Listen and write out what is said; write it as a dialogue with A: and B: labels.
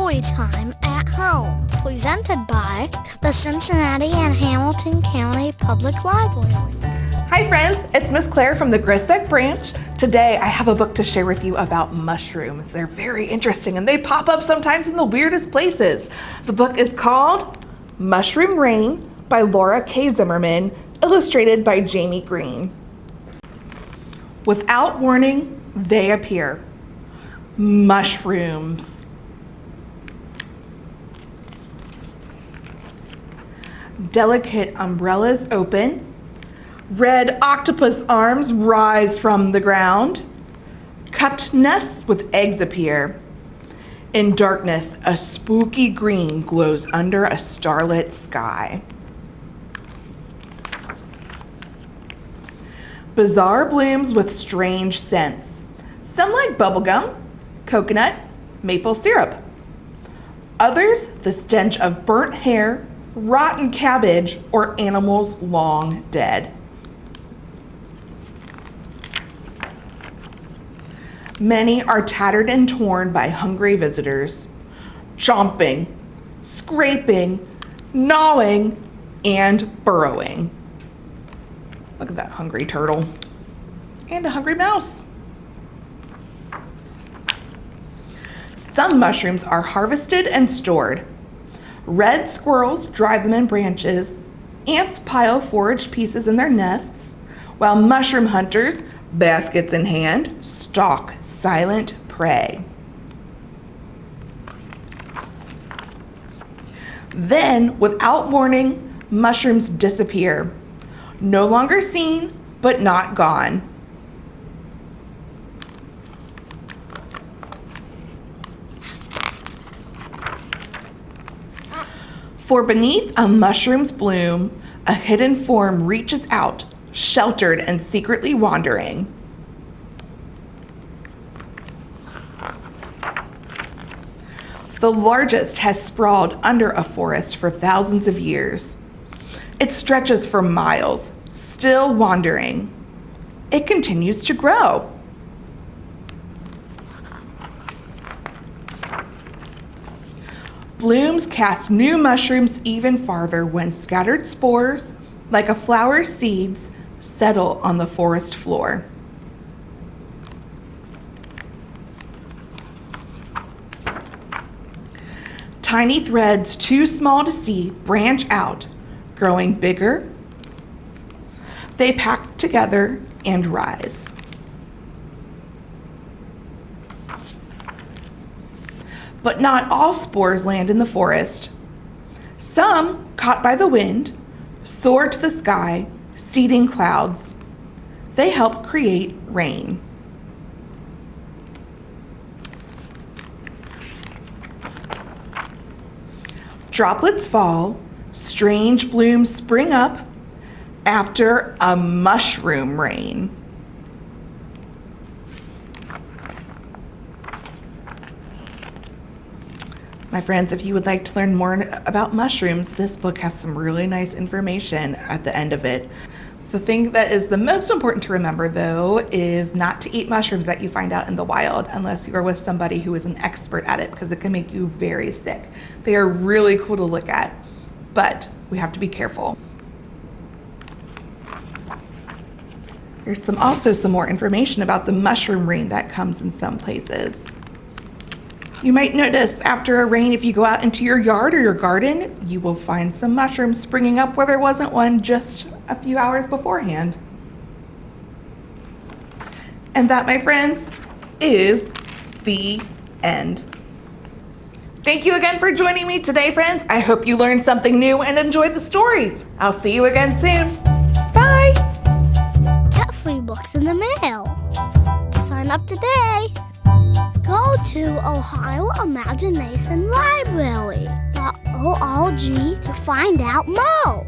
A: Storytime at Home, presented by the Cincinnati and Hamilton County Public Library.
B: Hi friends, it's Miss Claire from the Groesbeck branch. Today I have a book to share with you about mushrooms. They're very interesting and they pop up sometimes in the weirdest places. The book is called Mushroom Rain by Laura K. Zimmerman, illustrated by Jamie Green. Without warning, they appear. Mushrooms. Delicate umbrellas open. Red octopus arms rise from the ground. Cupped nests with eggs appear. In darkness, a spooky green glows under a starlit sky. Bizarre blooms with strange scents. Some like bubblegum, coconut, maple syrup. Others, the stench of burnt hair, rotten cabbage, or animals long dead. Many are tattered and torn by hungry visitors, chomping, scraping, gnawing, and burrowing. Look at that hungry turtle and a hungry mouse. Some mushrooms are harvested and stored. Red squirrels drive them in branches. Ants pile forage pieces in their nests, while mushroom hunters, baskets in hand, stalk silent prey. Then, without warning, mushrooms disappear. No longer seen, but not gone. For beneath a mushroom's bloom, a hidden form reaches out, sheltered and secretly wandering. The largest has sprawled under a forest for thousands of years. It stretches for miles, still wandering. It continues to grow. Blooms cast new mushrooms even farther when scattered spores, like a flower's seeds, settle on the forest floor. Tiny threads too small to see branch out, growing bigger. They pack together and rise. But not all spores land in the forest. Some, caught by the wind, soar to the sky, seeding clouds. They help create rain. Droplets fall, strange blooms spring up after a mushroom rain. My friends, if you would like to learn more about mushrooms, this book has some really nice information at the end of it. The thing that is the most important to remember, though, is not to eat mushrooms that you find out in the wild unless you are with somebody who is an expert at it, because it can make you very sick. They are really cool to look at, but we have to be careful. There's also some more information about the mushroom rain that comes in some places. You might notice after a rain, if you go out into your yard or your garden, you will find some mushrooms springing up where there wasn't one just a few hours beforehand. And that, my friends, is the end. Thank you again for joining me today, friends. I hope you learned something new and enjoyed the story. I'll see you again soon. Bye.
A: Get free books in the mail. Sign up today. Go to OhioImaginationLibrary.org to find out more.